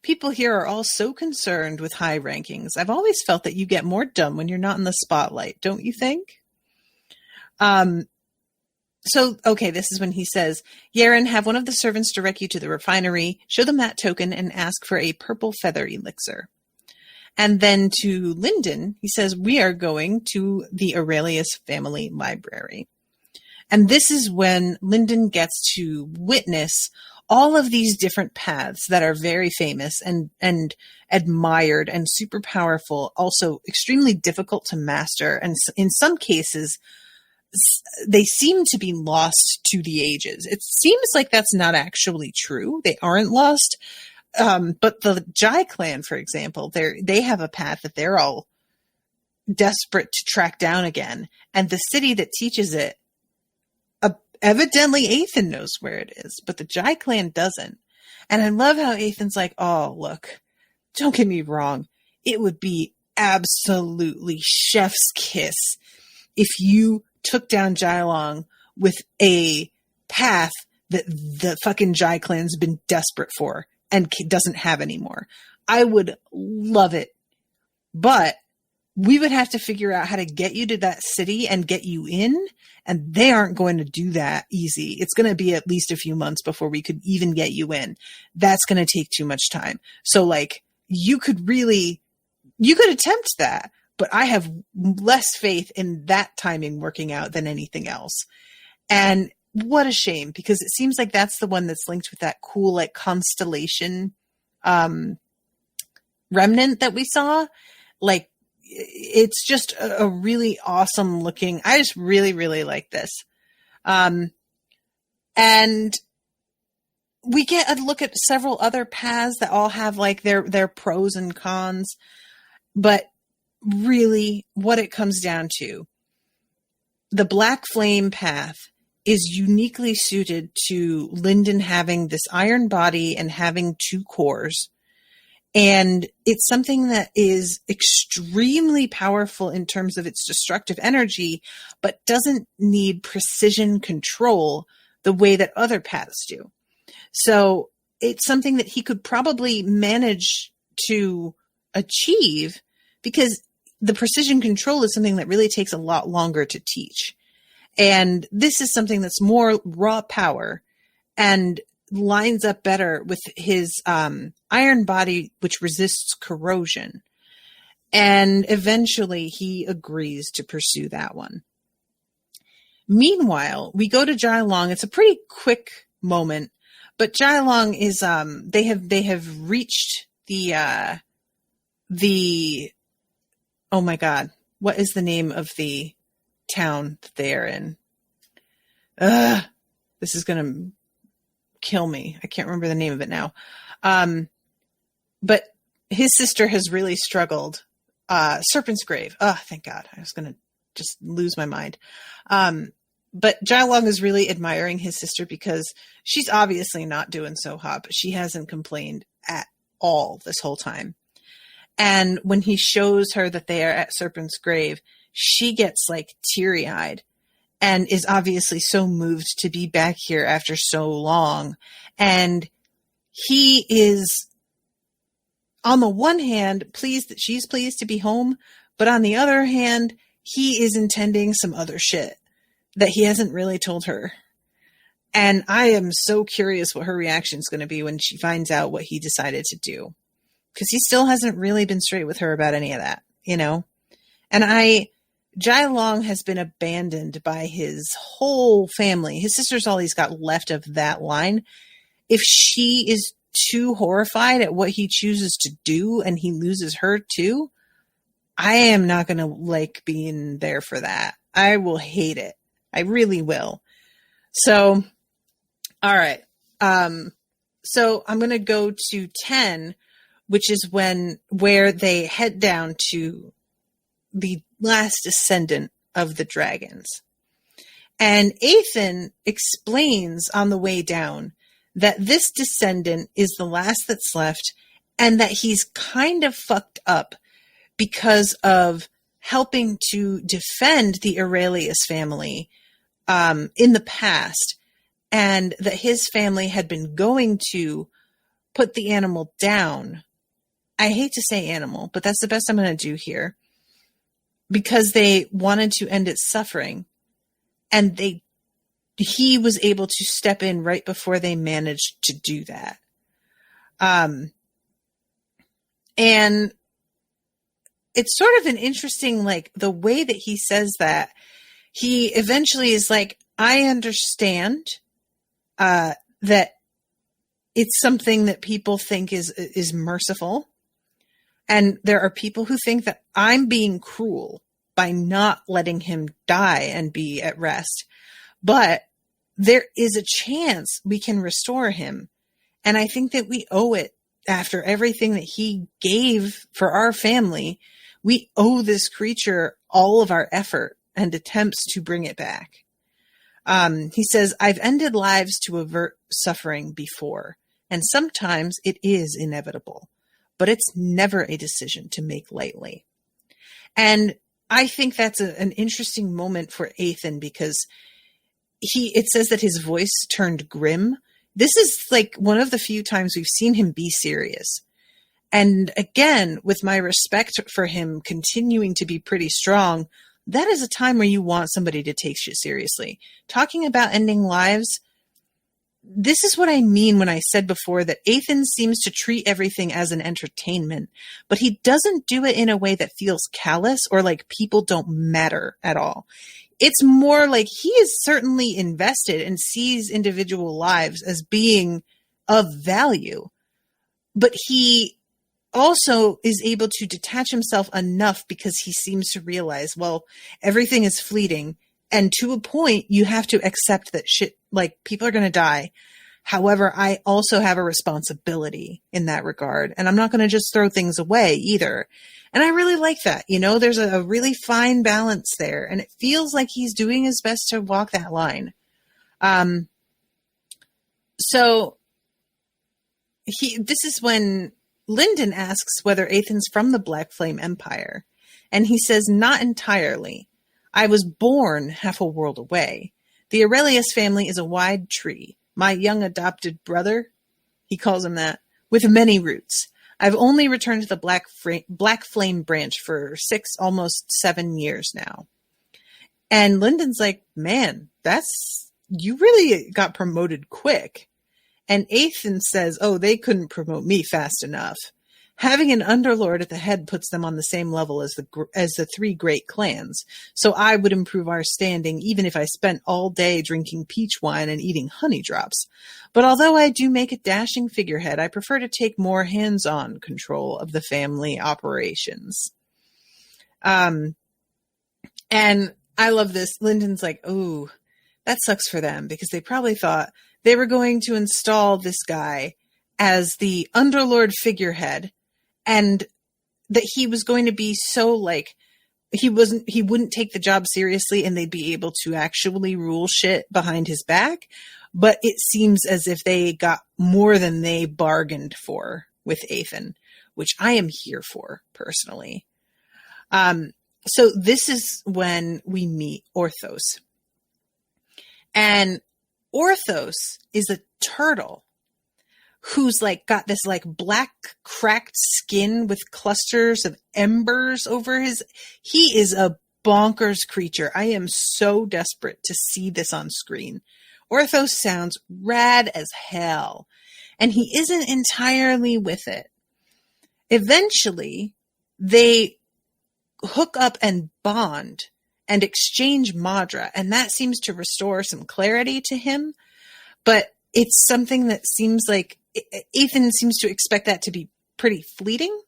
People here are all so concerned with high rankings. I've always felt that you get more done when you're not in the spotlight, don't you think? So, okay, this is when he says, Yaren, have one of the servants direct you to the refinery, show them that token, and ask for a purple feather elixir. And then to Lindon, he says, we are going to the Aurelius family library. And this is when Lindon gets to witness all of these different paths that are very famous and admired and super powerful, also extremely difficult to master. And in some cases, they seem to be lost to the ages. It seems like that's not actually true. They aren't lost. But the Jai clan, for example, they have a path that they're all desperate to track down again. And the city that teaches it, evidently Eithan knows where it is, but the Jai clan doesn't. And I love how Ethan's like, oh, look, don't get me wrong. It would be absolutely chef's kiss if you took down Jailong with a path that the fucking Jai clan's been desperate for and doesn't have anymore. I would love it. But we would have to figure out how to get you to that city and get you in. And they aren't going to do that easy. It's going to be at least a few months before we could even get you in. That's going to take too much time. So like you could attempt that, but I have less faith in that timing working out than anything else. And what a shame, because it seems like that's the one that's linked with that cool, like constellation, remnant that we saw. Like, it's just a really awesome looking. I just really, really like this. And we get a look at several other paths that all have like their pros and cons, but really what it comes down to, the Blackflame path is uniquely suited to Lindon having this iron body and having 2 cores. And it's something that is extremely powerful in terms of its destructive energy, but doesn't need precision control the way that other paths do. So it's something that he could probably manage to achieve, because the precision control is something that really takes a lot longer to teach. And this is something that's more raw power and lines up better with his iron body, which resists corrosion. And eventually he agrees to pursue that one. Meanwhile, we go to Jailong. It's a pretty quick moment, but Jailong is they have reached the oh my god, what is the name of the town that they are in? This is gonna kill me. I can't remember the name of it now. But his sister has really struggled. Serpent's grave. Oh, thank God. I was going to just lose my mind. But Jailong is really admiring his sister because she's obviously not doing so hot, but she hasn't complained at all this whole time. And when he shows her that they are at Serpent's grave, she gets like teary-eyed and is obviously so moved to be back here after so long. And he is, on the one hand, pleased that she's pleased to be home, but on the other hand, he is intending some other shit that he hasn't really told her. And I am so curious what her reaction is going to be when she finds out what he decided to do. Because he still hasn't really been straight with her about any of that, you know? And Jailong has been abandoned by his whole family. His sister's all he's got left of that line. If she is too horrified at what he chooses to do and he loses her too, I am not going to like being there for that. I will hate it. I really will. So, all right. So I'm going to go to 10, which is where they head down to the last descendant of the dragons. And Eithan explains on the way down that this descendant is the last that's left and that he's kind of fucked up because of helping to defend the Aurelius family in the past, and that his family had been going to put the animal down. I hate to say animal, but that's the best I'm going to do here, because they wanted to end its suffering, and he was able to step in right before they managed to do that. And it's sort of an interesting, like, the way that he says that. He eventually is like, I understand that it's something that people think is merciful. And there are people who think that I'm being cruel by not letting him die and be at rest. But there is a chance we can restore him. And I think that we owe it, after everything that he gave for our family. We owe this creature all of our effort and attempts to bring it back. He says, I've ended lives to avert suffering before, and sometimes it is inevitable, but it's never a decision to make lightly. And I think that's an interesting moment for Eithan, because it says that his voice turned grim. This is like one of the few times we've seen him be serious. And again, with my respect for him continuing to be pretty strong, that is a time where you want somebody to take shit seriously. Talking about ending lives, this is what I mean when I said before that Eithan seems to treat everything as an entertainment, but he doesn't do it in a way that feels callous or like people don't matter at all. It's more like he is certainly invested and sees individual lives as being of value, but he also is able to detach himself enough because he seems to realize, well, everything is fleeting. And to a point, you have to accept that shit, like people are going to die. However, I also have a responsibility in that regard. And I'm not going to just throw things away either. And I really like that. You know, there's a really fine balance there. And it feels like he's doing his best to walk that line. So this is when Lindon asks whether Eithan's from the Blackflame Empire. And he says, not entirely. I was born half a world away. The Aurelius family is a wide tree. My young adopted brother, he calls him that, with many roots. I've only returned to the Blackflame branch for 6, almost 7 years now. And Lindon's like, man, you really got promoted quick. And Eithan says, oh, they couldn't promote me fast enough. Having an underlord at the head puts them on the same level as the 3 great clans. So I would improve our standing even if I spent all day drinking peach wine and eating honey drops. But although I do make a dashing figurehead, I prefer to take more hands-on control of the family operations. And I love this. Lindon's like, oh, that sucks for them, because they probably thought they were going to install this guy as the underlord figurehead, and that he was going to be so like, he wouldn't take the job seriously and they'd be able to actually rule shit behind his back. But it seems as if they got more than they bargained for with Eithan, which I am here for personally. So this is when we meet Orthos. And Orthos is a turtle who's like got this like black cracked skin with clusters of embers over he is a bonkers creature. I am so desperate to see this on screen. Orthos sounds rad as hell, and he isn't entirely with it. Eventually, they hook up and bond and exchange Madra, and that seems to restore some clarity to him, but it's something that seems like Eithan seems to expect that to be pretty fleeting.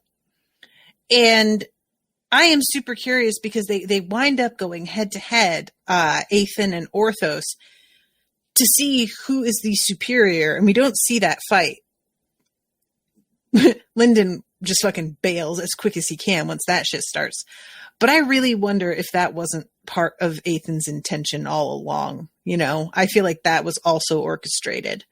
And I am super curious because they wind up going head to head, Eithan and Orthos, to see who is the superior. And we don't see that fight. Lindon just fucking bails as quick as he can once that shit starts. But I really wonder if that wasn't part of Eithan's intention all along. You know, I feel like that was also orchestrated.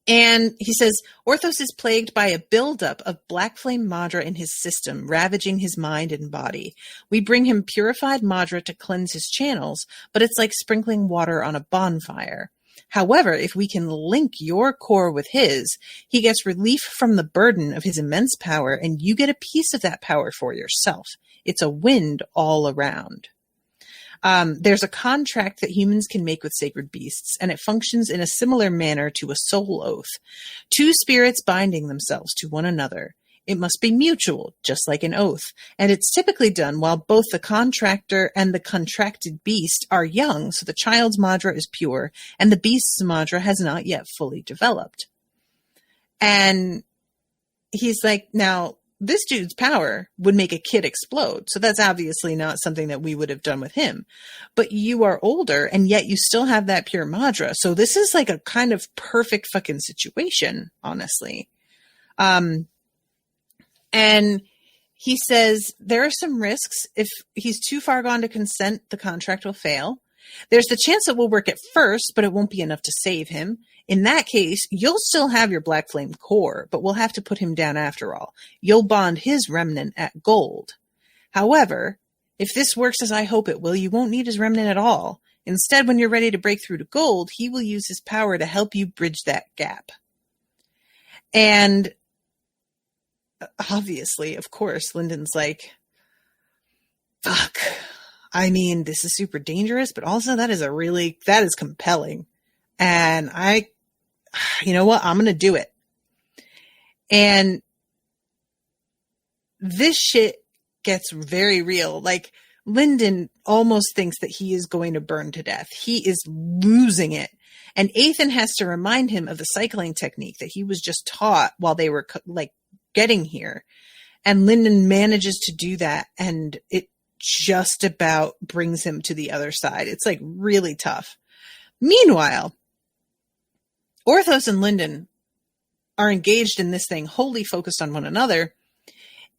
And he says, Orthos is plagued by a buildup of Blackflame Madra in his system, ravaging his mind and body. We bring him purified Madra to cleanse his channels, but it's like sprinkling water on a bonfire. However, if we can link your core with his, he gets relief from the burden of his immense power, and you get a piece of that power for yourself. It's a wind all around. There's a contract that humans can make with sacred beasts, and it functions in a similar manner to a soul oath. 2 spirits binding themselves to one another. It must be mutual, just like an oath, and it's typically done while both the contractor and the contracted beast are young, so the child's Madra is pure, and the beast's Madra has not yet fully developed. And he's like, now, this dude's power would make a kid explode, so that's obviously not something that we would have done with him. But you are older, and yet you still have that pure Madra, so this is like a kind of perfect fucking situation, honestly. And he says there are some risks. If he's too far gone to consent, the contract will fail. There's the chance it will work at first, but it won't be enough to save him. In that case, you'll still have your Blackflame core, but we'll have to put him down after all. You'll bond his remnant at gold. However, if this works as I hope it will, you won't need his remnant at all. Instead, when you're ready to break through to gold, he will use his power to help you bridge that gap. And obviously, of course, Lindon's like, fuck. I mean, this is super dangerous, but also that is compelling. And you know what? I'm going to do it. And this shit gets very real. Like, Lindon almost thinks that he is going to burn to death. He is losing it. And Eithan has to remind him of the cycling technique that he was just taught while they were getting here. And Lindon manages to do that. And it just about brings him to the other side. It's like really tough. Meanwhile, Orthos and Lindon are engaged in this thing, wholly focused on one another.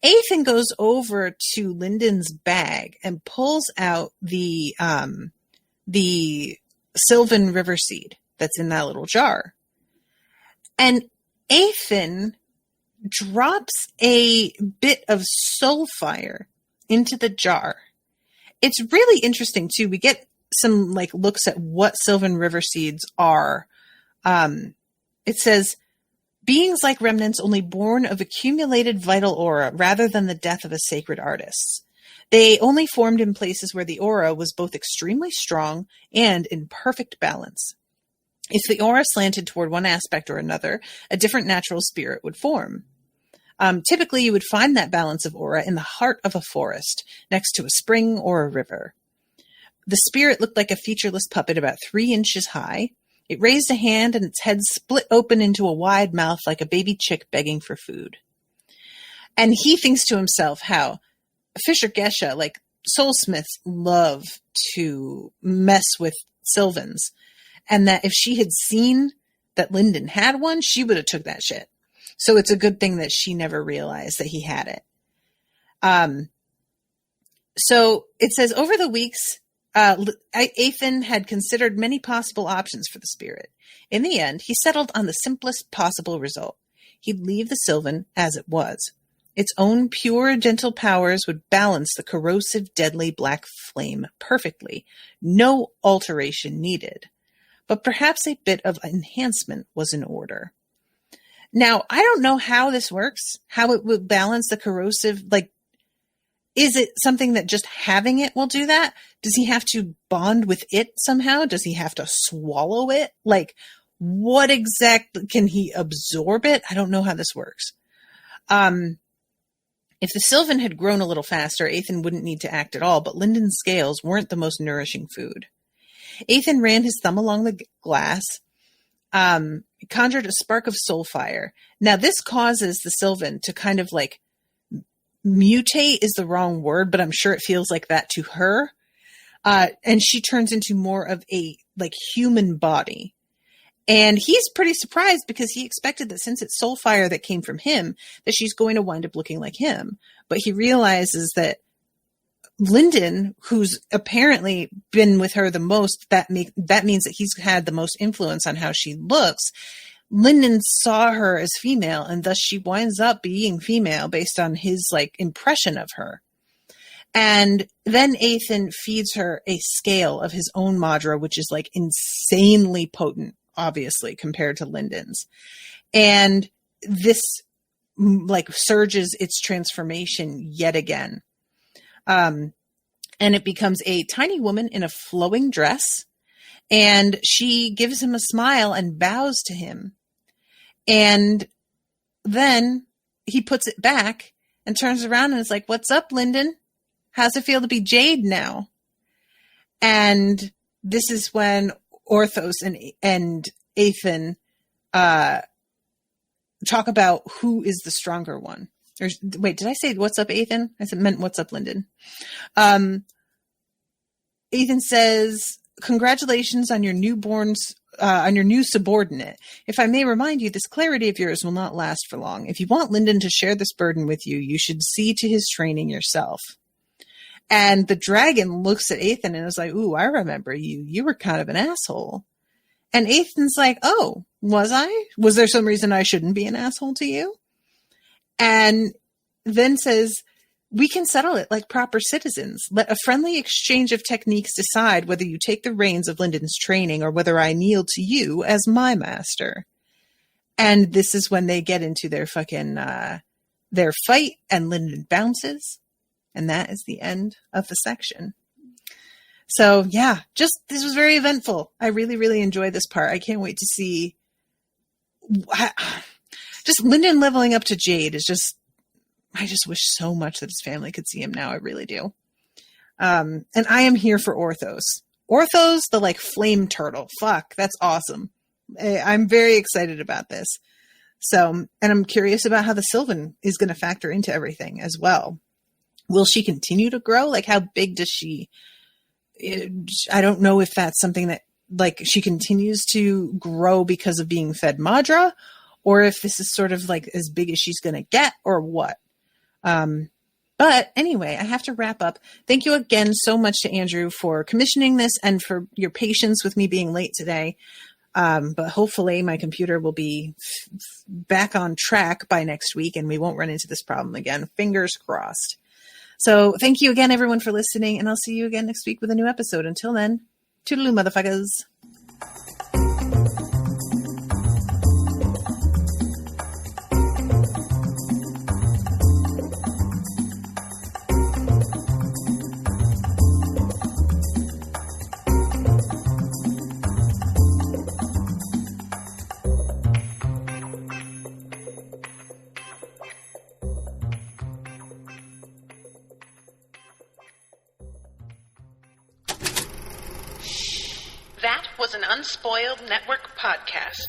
Eithan goes over to Lindon's bag and pulls out the Sylvan River seed that's in that little jar. And Eithan drops a bit of soulfire into the jar. It's really interesting too. We get some looks at what Sylvan River seeds are. It says, beings like remnants only born of accumulated vital aura rather than the death of a sacred artist. They only formed in places where the aura was both extremely strong and in perfect balance. If the aura slanted toward one aspect or another, a different natural spirit would form. Typically, you would find that balance of aura in the heart of a forest, next to a spring or a river. The spirit looked like a featureless puppet about 3 inches high. It raised a hand and its head split open into a wide mouth like a baby chick begging for food. And he thinks to himself how Fisher Gesha, soulsmiths, love to mess with Sylvans. And that if she had seen that Lindon had one, she would have took that shit. So it's a good thing that she never realized that he had it. So it says, over the weeks, Eithan had considered many possible options for the spirit. In the end, he settled on the simplest possible result. He'd leave the Sylvan as it was. Its own pure, gentle powers would balance the corrosive, deadly black flame perfectly. No alteration needed. But perhaps a bit of enhancement was in order. Now, I don't know how this works, how it would balance the corrosive, is it something that just having it will do that? Does he have to bond with it somehow? Does he have to swallow it? What exactly, can he absorb it? I don't know how this works. If the Sylvan had grown a little faster, Eithan wouldn't need to act at all, but Lindon's scales weren't the most nourishing food. Eithan ran his thumb along the glass, conjured a spark of soul fire. Now, this causes the Sylvan to kind of mutate is the wrong word, but I'm sure it feels like that to her. And she turns into more of a human body. And he's pretty surprised because he expected that since it's soul fire that came from him, that she's going to wind up looking like him. But he realizes that Lindon, who's apparently been with her the most, that means that he's had the most influence on how she looks. Lindon saw her as female, and thus she winds up being female based on his impression of her. And then Eithan feeds her a scale of his own Madra, which is insanely potent, obviously, compared to Lindon's. And this surges its transformation yet again. And it becomes a tiny woman in a flowing dress, and she gives him a smile and bows to him. And then he puts it back and turns around and is like, "What's up, Lindon? How's it feel to be Jade now?" And this is when Orthos and Eithan talk about who is the stronger one. Or wait, did I say what's up, Eithan? I meant what's up, Lindon. Eithan says, congratulations on your on your new subordinate. If I may remind you, this clarity of yours will not last for long. If you want Lindon to share this burden with you, you should see to his training yourself. And the dragon looks at Eithan and is like, ooh, I remember you. You were kind of an asshole. And Ethan's like, oh, was I? Was there some reason I shouldn't be an asshole to you? And then says, we can settle it like proper citizens. Let a friendly exchange of techniques decide whether you take the reins of Lindon's training or whether I kneel to you as my master. And this is when they get into their their fight, and Lindon bounces. And that is the end of the section. So yeah, this was very eventful. I really, really enjoyed this part. I can't wait to see just Lindon leveling up to Jade is I just wish so much that his family could see him now. I really do. And I am here for Orthos. Orthos, the like flame turtle. Fuck, that's awesome. I'm very excited about this. So, and I'm curious about how the Sylvan is going to factor into everything as well. Will she continue to grow? Like, how big does she? I don't know if that's something that like she continues to grow because of being fed Madra, or if this is sort of like as big as she's going to get, or what. But anyway, I have to wrap up. Thank you again so much to Andrew for commissioning this and for your patience with me being late today. But hopefully my computer will be back on track by next week and we won't run into this problem again. Fingers crossed. So thank you again, everyone, for listening, and I'll see you again next week with a new episode. Until then, toodaloo, motherfuckers. That was an Unspoiled Network podcast.